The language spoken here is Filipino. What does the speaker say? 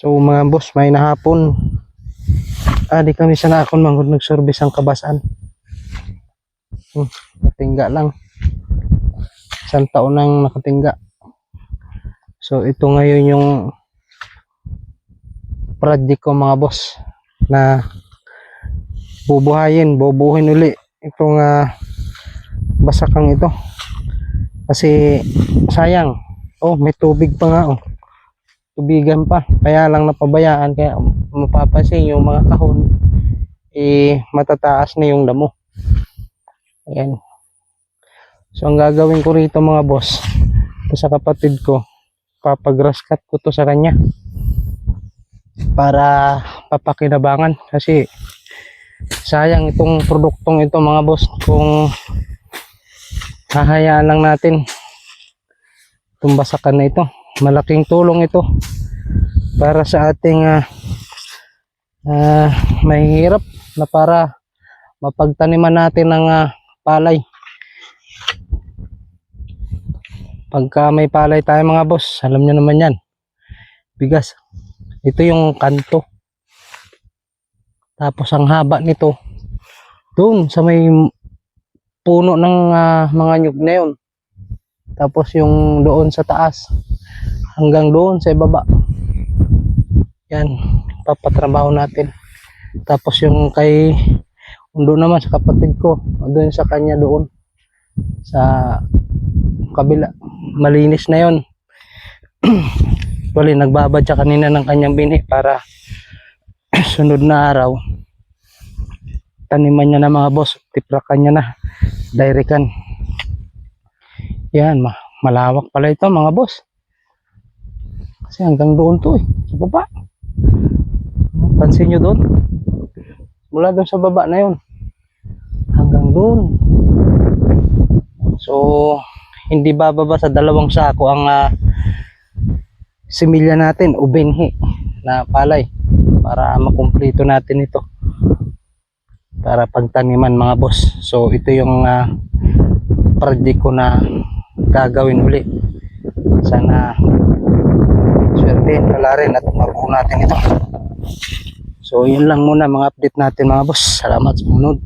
So mga boss, may nahapon. Di kami sa nakon manghud nag-service ang kabasan. Natingga lang. Isang taon nang nakatingga. So ito ngayon yung project ko mga boss na bubuhayin uli itong basakang ito. Kasi sayang. May tubig pa nga tubigan pa, kaya lang napabayaan, kaya mapapansin yung mga kahon matataas na yung damo. Ayan. So ang gagawin ko rito mga boss, ito sa kapatid ko, papagrass cut ko to sa kanya para papakinabangan, kasi sayang itong produktong ito mga boss kung hahayaan lang natin itong basakan na ito. Malaking tulong ito para sa ating mahihirap na para mapagtaniman natin ng palay. Pagka may palay tayo mga boss, alam nyo naman yan, bigas. Ito yung kanto, tapos ang haba nito doon sa may puno ng mga nyug na yun, tapos yung doon sa taas hanggang doon sa ibaba. Yan, papatrabaho natin. Tapos yung kay doon naman sa kapatid ko, doon sa kanya doon sa kabila, malinis na yon. Wali, nagbabad siya kanina ng kanyang bini para sunod na araw taniman niya na mga boss, tiprakan niya na, directan. Yan, malawak pala ito mga boss, kasi hanggang doon to sa baba. Pansin nyo doon, mula doon sa baba na yun hanggang doon. So hindi bababa sa 2 sako ang similya natin o binhi na palay para makumpleto natin ito para pagtaniman mga boss. So ito yung project ko na gagawin uli. Sana swerte, wala rin at mabuo natin ito. So yun lang muna mga update natin mga boss. Salamat sa panonood.